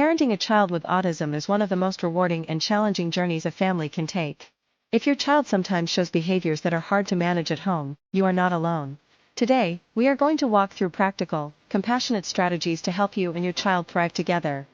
Parenting a child with autism is one of the most rewarding and challenging journeys a family can take. If your child sometimes shows behaviors that are hard to manage at home, you are not alone. Today, we are going to walk through practical, compassionate strategies to help you and your child thrive together.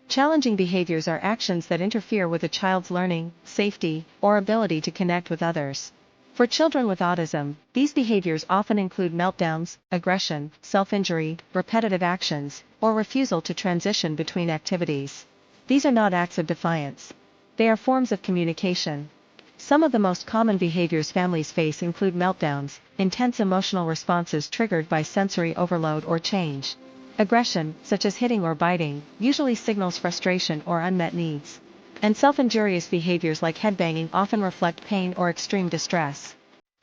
Challenging behaviors are actions that interfere with a child's learning, safety, or ability to connect with others. For children with autism, these behaviors often include meltdowns, aggression, self-injury, repetitive actions, or refusal to transition between activities. These are not acts of defiance. They are forms of communication. Some of the most common behaviors families face include meltdowns, intense emotional responses triggered by sensory overload or change. Aggression, such as hitting or biting, usually signals frustration or unmet needs. And self-injurious behaviors like headbanging often reflect pain or extreme distress.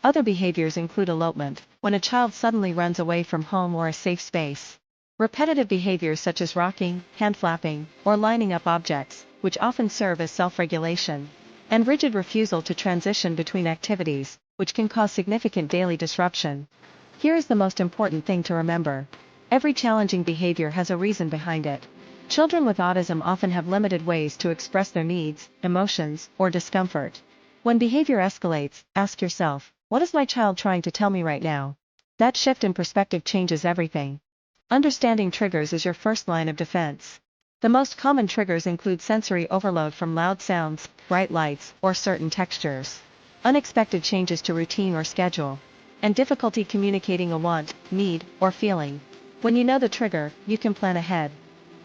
Other behaviors include elopement, when a child suddenly runs away from home or a safe space. Repetitive behaviors such as rocking, hand flapping, or lining up objects, which often serve as self-regulation. And rigid refusal to transition between activities, which can cause significant daily disruption. Here is the most important thing to remember. Every challenging behavior has a reason behind it. Children with autism often have limited ways to express their needs, emotions, or discomfort. When behavior escalates, ask yourself, what is my child trying to tell me right now? That shift in perspective changes everything. Understanding triggers is your first line of defense. The most common triggers include sensory overload from loud sounds, bright lights, or certain textures. Unexpected changes to routine or schedule. And difficulty communicating a want, need, or feeling. When you know the trigger, you can plan ahead.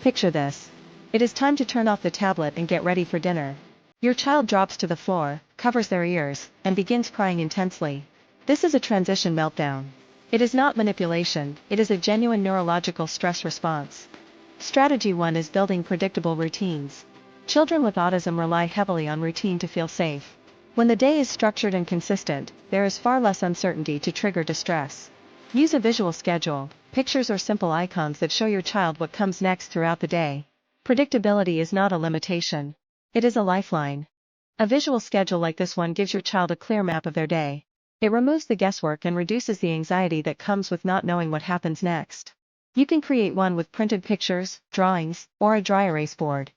Picture this. It is time to turn off the tablet and get ready for dinner. Your child drops to the floor, covers their ears, and begins crying intensely. This is a transition meltdown. It is not manipulation, it is a genuine neurological stress response. Strategy 1 is building predictable routines. Children with autism rely heavily on routine to feel safe. When the day is structured and consistent, there is far less uncertainty to trigger distress. Use a visual schedule, pictures or simple icons that show your child what comes next throughout the day. Predictability is not a limitation. It is a lifeline. A visual schedule like this one gives your child a clear map of their day. It removes the guesswork and reduces the anxiety that comes with not knowing what happens next. You can create one with printed pictures, drawings, or a dry erase board.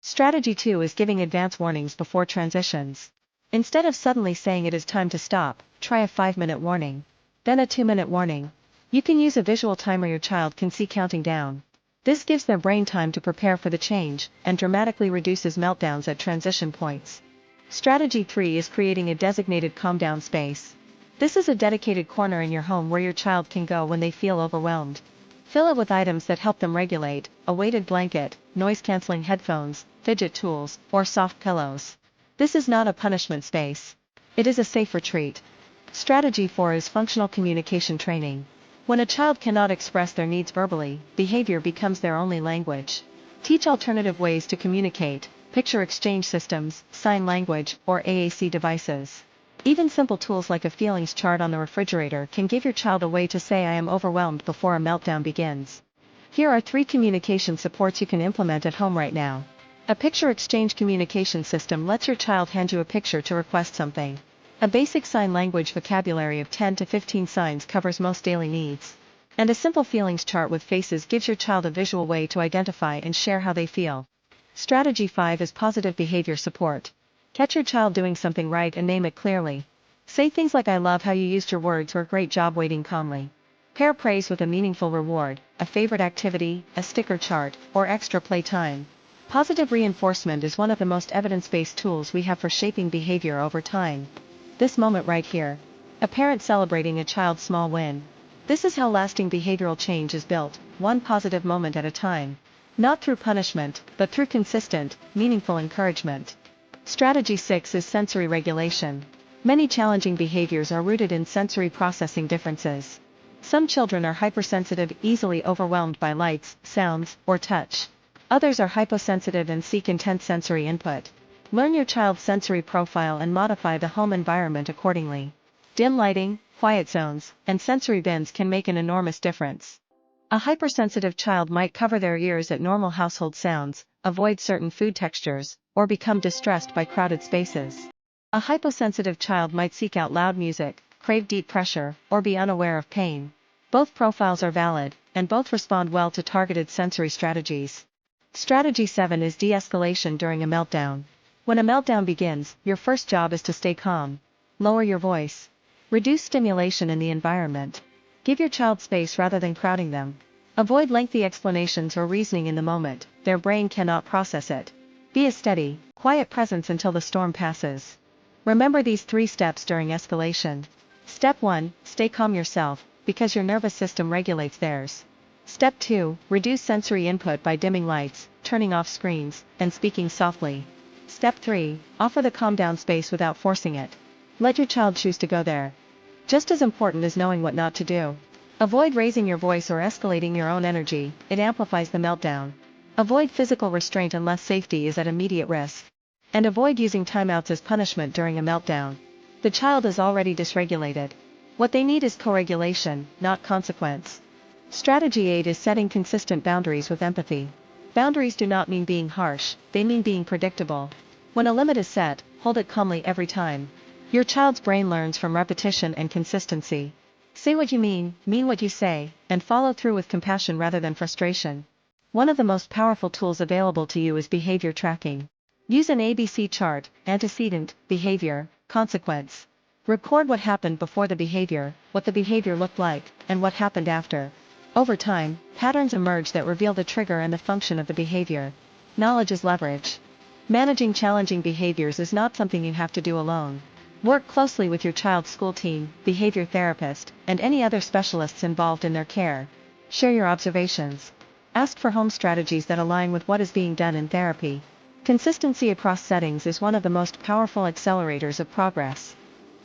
Strategy 2 is giving advance warnings before transitions. Instead of suddenly saying it is time to stop, try a 5-minute warning. Then a 2-minute warning. You can use a visual timer your child can see counting down. This gives their brain time to prepare for the change, and dramatically reduces meltdowns at transition points. Strategy 3 is creating a designated calm-down space. This is a dedicated corner in your home where your child can go when they feel overwhelmed. Fill it with items that help them regulate, a weighted blanket, noise-canceling headphones, fidget tools, or soft pillows. This is not a punishment space. It is a safe retreat. Strategy 4 is functional communication training. When a child cannot express their needs verbally, behavior becomes their only language. Teach alternative ways to communicate, picture exchange systems, sign language, or AAC devices. Even simple tools like a feelings chart on the refrigerator can give your child a way to say I am overwhelmed before a meltdown begins. Here are 3 communication supports you can implement at home right now. A picture exchange communication system lets your child hand you a picture to request something. A basic sign language vocabulary of 10 to 15 signs covers most daily needs. And a simple feelings chart with faces gives your child a visual way to identify and share how they feel. Strategy 5 is positive behavior support. Catch your child doing something right and name it clearly. Say things like I love how you used your words or great job waiting calmly. Pair praise with a meaningful reward, a favorite activity, a sticker chart, or extra play time. Positive reinforcement is one of the most evidence-based tools we have for shaping behavior over time. This moment right here. A parent celebrating a child's small win. This is how lasting behavioral change is built, one positive moment at a time. Not through punishment, but through consistent, meaningful encouragement. Strategy 6 is sensory regulation. Many challenging behaviors are rooted in sensory processing differences. Some children are hypersensitive, easily overwhelmed by lights, sounds, or touch. Others are hyposensitive and seek intense sensory input. Learn your child's sensory profile and modify the home environment accordingly. Dim lighting, quiet zones, and sensory bins can make an enormous difference. A hypersensitive child might cover their ears at normal household sounds, avoid certain food textures, or become distressed by crowded spaces. A hyposensitive child might seek out loud music, crave deep pressure, or be unaware of pain. Both profiles are valid, and both respond well to targeted sensory strategies. Strategy 7 is de-escalation during a meltdown. When a meltdown begins, your first job is to stay calm. Lower your voice. Reduce stimulation in the environment. Give your child space rather than crowding them. Avoid lengthy explanations or reasoning in the moment, their brain cannot process it. Be a steady, quiet presence until the storm passes. Remember these 3 steps during escalation. Step 1, stay calm yourself, because your nervous system regulates theirs. Step 2, reduce sensory input by dimming lights, turning off screens, and speaking softly. Step 3, offer the calm down space without forcing it. Let your child choose to go there. Just as important is knowing what not to do. Avoid raising your voice or escalating your own energy, it amplifies the meltdown. Avoid physical restraint unless safety is at immediate risk. And avoid using timeouts as punishment during a meltdown. The child is already dysregulated. What they need is co-regulation, not consequence. Strategy 8 is setting consistent boundaries with empathy. Boundaries do not mean being harsh, they mean being predictable. When a limit is set, hold it calmly every time. Your child's brain learns from repetition and consistency. Say what you mean what you say, and follow through with compassion rather than frustration. One of the most powerful tools available to you is behavior tracking. Use an ABC chart: antecedent, behavior, consequence. Record what happened before the behavior, what the behavior looked like, and what happened after. Over time, patterns emerge that reveal the trigger and the function of the behavior. Knowledge is leverage. Managing challenging behaviors is not something you have to do alone. Work closely with your child's school team, behavior therapist, and any other specialists involved in their care. Share your observations. Ask for home strategies that align with what is being done in therapy. Consistency across settings is one of the most powerful accelerators of progress.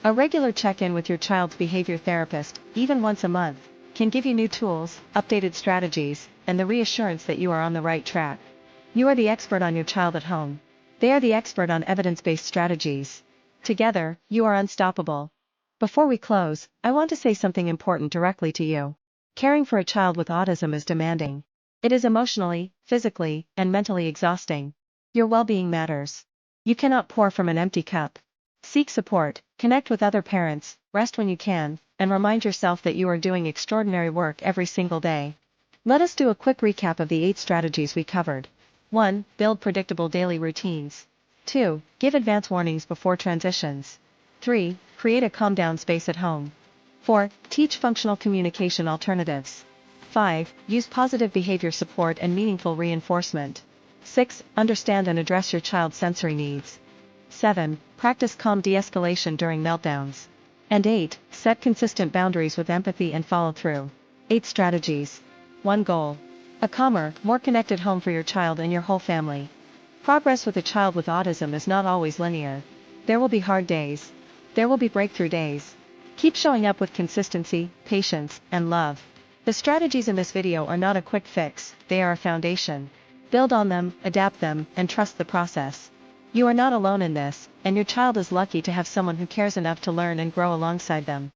A regular check-in with your child's behavior therapist, even once a month, can give you new tools, updated strategies, and the reassurance that you are on the right track. You are the expert on your child at home. They are the expert on evidence-based strategies. Together, you are unstoppable. Before we close, I want to say something important directly to you. Caring for a child with autism is demanding. It is emotionally, physically, and mentally exhausting. Your well-being matters. You cannot pour from an empty cup. Seek support, connect with other parents, rest when you can, and remind yourself that you are doing extraordinary work every single day. Let us do a quick recap of the 8 strategies we covered. 1. Build predictable daily routines. 2. Give advance warnings before transitions. 3. Create a calm down space at home. 4. Teach functional communication alternatives. 5. Use positive behavior support and meaningful reinforcement. 6. Understand and address your child's sensory needs. 7. Practice calm de-escalation during meltdowns. And 8. Set consistent boundaries with empathy and follow through. 8 strategies. 1 goal. A calmer, more connected home for your child and your whole family. Progress with a child with autism is not always linear. There will be hard days. There will be breakthrough days. Keep showing up with consistency, patience, and love. The strategies in this video are not a quick fix, they are a foundation. Build on them, adapt them, and trust the process. You are not alone in this, and your child is lucky to have someone who cares enough to learn and grow alongside them.